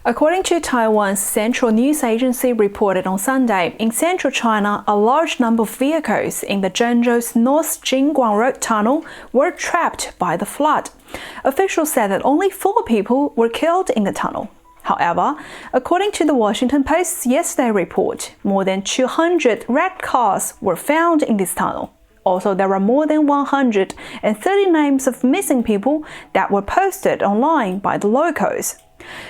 According to Taiwan's central news agency reported on Sunday, in central China, a large number of vehicles in the Zhengzhou's North Jingguang Road Tunnel were trapped by the flood. Officials said that only 4 people were killed in the tunnel. However, according to the Washington Post's yesterday report, more than 200 wrecked cars were found in this tunnel. Also, there are more than 130 names of missing people that were posted online by the locals.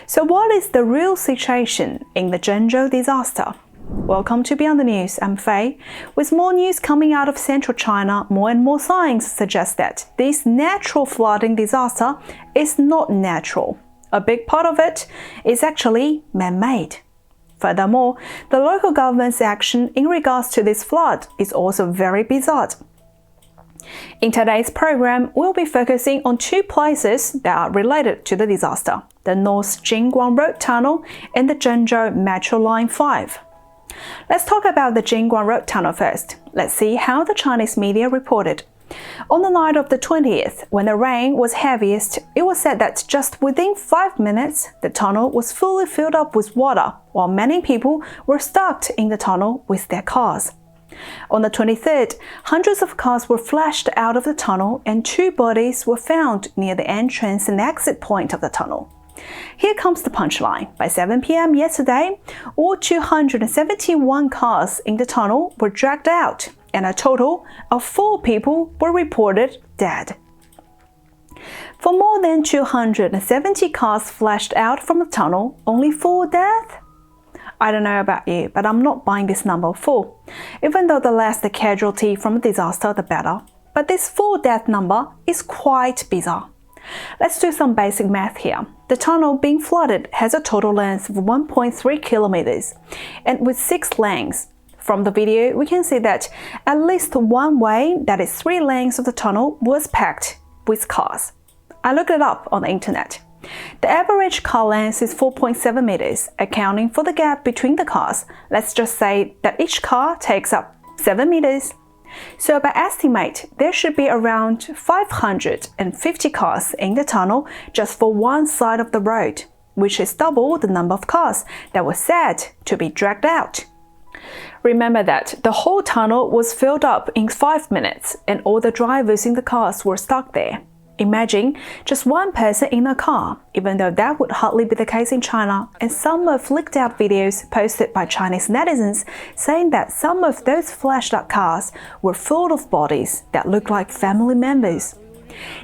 So what is the real situation in the Zhengzhou disaster? Welcome to Beyond the News, I'm Faye. With more news coming out of central China, more and more signs suggest that this natural flooding disaster is not natural. A big part of it is actually man-made. Furthermore, the local government's action in regards to this flood is also very bizarre. In today's program, we'll be focusing on 2 places that are related to the disaster: the North Jingguang Road Tunnel and the Zhengzhou Metro Line 5. Let's talk about the Jingguang Road Tunnel first. Let's see how the Chinese media reported. On the night of the 20th, when the rain was heaviest, it was said that just within 5 minutes, the tunnel was fully filled up with water, while many people were stuck in the tunnel with their cars. On the 23rd, hundreds of cars were flashed out of the tunnel and 2 bodies were found near the entrance and exit point of the tunnel. Here comes the punchline. By 7 p.m. yesterday, all 271 cars in the tunnel were dragged out, and a total of 4 people were reported dead. For more than 270 cars flashed out from the tunnel, only 4 dead? I don't know about you, but I'm not buying this number 4. Even though the less the casualty from a disaster, the better. But this 4 death number is quite bizarre. Let's do some basic math here. The tunnel being flooded has a total length of 1.3 kilometers, and with 6 lanes. From the video, we can see that at least one way, that is 3 lanes of the tunnel, was packed with cars. I looked it up on the internet. The average car length is 4.7 meters, accounting for the gap between the cars. Let's just say that each car takes up 7 meters. So by estimate, there should be around 550 cars in the tunnel just for one side of the road, which is double the number of cars that were said to be dragged out. Remember that the whole tunnel was filled up in 5 minutes and all the drivers in the cars were stuck there. Imagine just one person in a car, even though that would hardly be the case in China, and some of leaked out videos posted by Chinese netizens saying that some of those flashed up cars were full of bodies that looked like family members.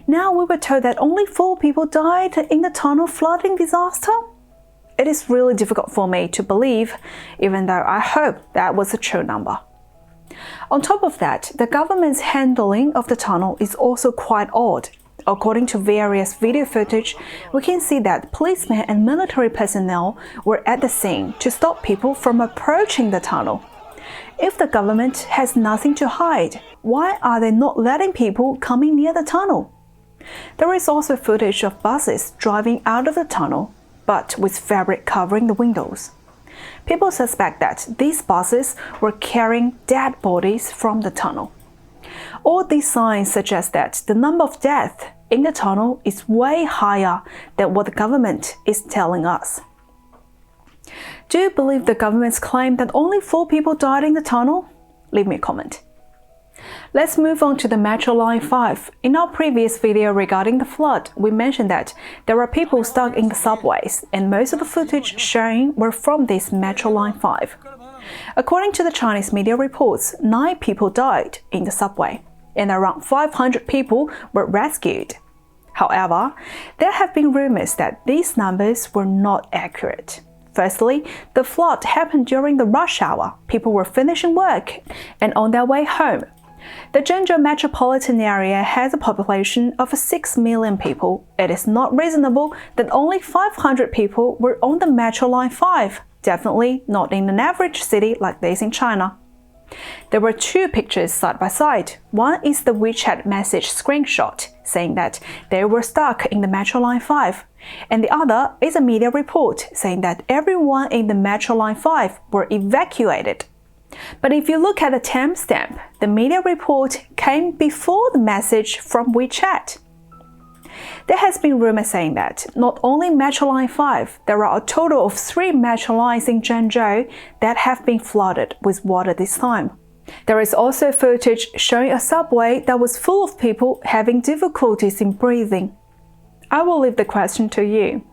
Now we were told that only 4 people died in the tunnel flooding disaster? It is really difficult for me to believe, even though I hope that was a true number. On top of that, the government's handling of the tunnel is also quite odd. According to various video footage, we can see that policemen and military personnel were at the scene to stop people from approaching the tunnel. If the government has nothing to hide, why are they not letting people coming near the tunnel? There is also footage of buses driving out of the tunnel, but with fabric covering the windows. People suspect that these buses were carrying dead bodies from the tunnel. All these signs suggest that the number of deaths in the tunnel is way higher than what the government is telling us. Do you believe the government's claim that only 4 people died in the tunnel? Leave me a comment. Let's move on to the Metro Line 5. In our previous video regarding the flood, we mentioned that there are people stuck in the subways, and most of the footage shown were from this Metro Line 5. According to the Chinese media reports, 9 people died in the subway, and around 500 people were rescued. However, there have been rumors that these numbers were not accurate. Firstly, the flood happened during the rush hour. People were finishing work and on their way home. The Zhengzhou metropolitan area has a population of 6 million people. It is not reasonable that only 500 people were on the Metro Line 5, definitely not in an average city like this in China. There were 2 pictures side by side. One is the WeChat message screenshot saying that they were stuck in the Metro Line 5, and the other is a media report saying that everyone in the Metro Line 5 were evacuated. But if you look at the timestamp, the media report came before the message from WeChat. There has been rumors saying that not only Metro Line 5, there are a total of 3 metro lines in Zhengzhou that have been flooded with water this time. There is also footage showing a subway that was full of people having difficulties in breathing. I will leave the question to you.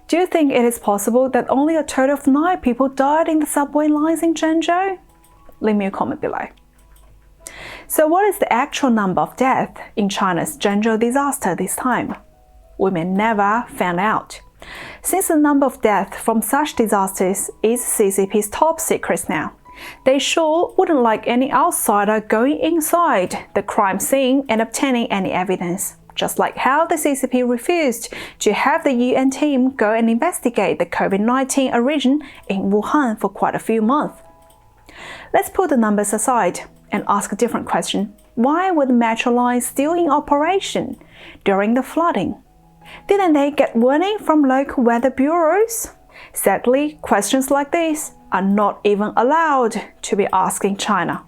Do you think it is possible that only a total of 9 people died in the subway lines in Zhengzhou? Leave me a comment below. So what is the actual number of deaths in China's Zhengzhou disaster this time? We may never find out, since the number of deaths from such disasters is CCP's top secret now. They sure wouldn't like any outsider going inside the crime scene and obtaining any evidence, just like how the CCP refused to have the UN team go and investigate the COVID-19 origin in Wuhan for quite a few months. Let's put the numbers aside and ask a different question. Why were the metro lines still in operation during the flooding? Didn't they get warning from local weather bureaus? Sadly, questions like these are not even allowed to be asked in China.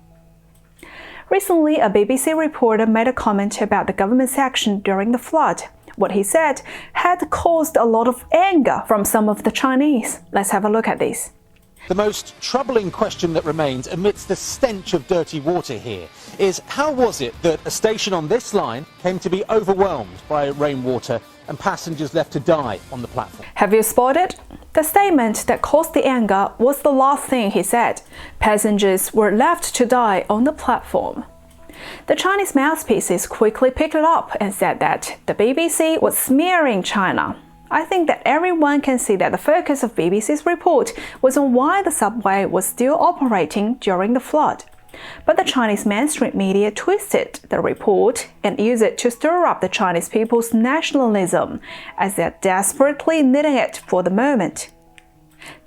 Recently, a BBC reporter made a comment about the government's action during the flood. What he said had caused a lot of anger from some of the Chinese. Let's have a look at this. The most troubling question that remains amidst the stench of dirty water here is how was it that a station on this line came to be overwhelmed by rainwater and passengers left to die on the platform? Have you spotted? The statement that caused the anger was the last thing he said. Passengers were left to die on the platform. The Chinese mouthpieces quickly picked it up and said that the BBC was smearing China. I think that everyone can see that the focus of BBC's report was on why the subway was still operating during the flood. But the Chinese mainstream media twisted the report and used it to stir up the Chinese people's nationalism, as they're desperately needing it for the moment.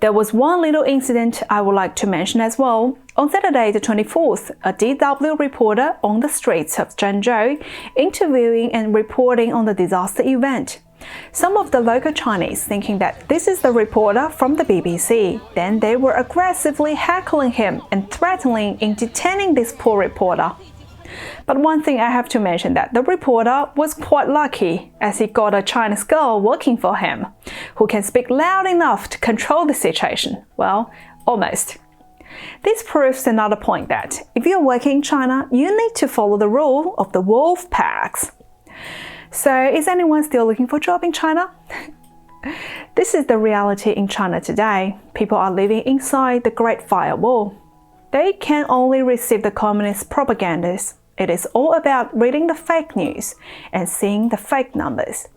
There was one little incident I would like to mention as well. On Saturday the 24th, a DW reporter on the streets of Zhengzhou interviewing and reporting on the disaster event. Some of the local Chinese thinking that this is the reporter from the BBC. Then they were aggressively heckling him and threatening in detaining this poor reporter. But one thing I have to mention that the reporter was quite lucky, as he got a Chinese girl working for him, who can speak loud enough to control the situation. Well, almost. This proves another point that if you're working in China, you need to follow the rule of the wolf packs. So, is anyone still looking for a job in China? This is the reality in China today. People are living inside the Great Firewall. They can only receive the communist propagandas. It is all about reading the fake news and seeing the fake numbers.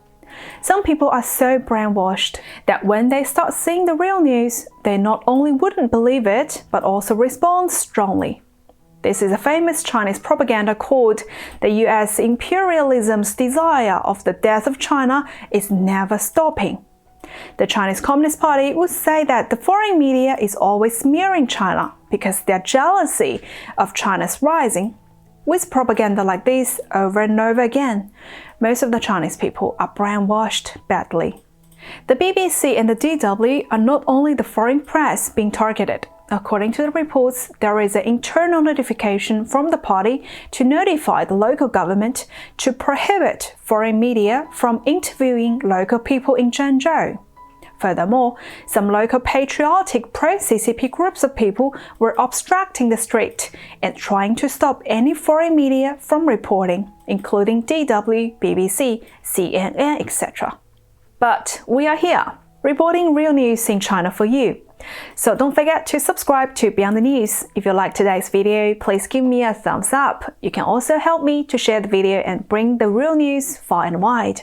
Some people are so brainwashed that when they start seeing the real news, they not only wouldn't believe it, but also respond strongly. This is a famous Chinese propaganda called the US imperialism's desire of the death of China is never stopping. The Chinese Communist Party would say that the foreign media is always smearing China because their jealousy of China's rising. With propaganda like this over and over again, most of the Chinese people are brainwashed badly. The BBC and the DW are not only the foreign press being targeted. According to the reports, there is an internal notification from the party to notify the local government to prohibit foreign media from interviewing local people in Zhengzhou. Furthermore, some local patriotic pro-CCP groups of people were obstructing the street and trying to stop any foreign media from reporting, including DW, BBC, CNN, etc. But we are here, reporting real news in China for you. So don't forget to subscribe to Beyond the News. If you liked today's video, please give me a thumbs up. You can also help me to share the video and bring the real news far and wide.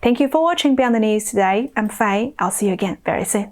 Thank you for watching Beyond the News today. I'm Faye. I'll see you again very soon.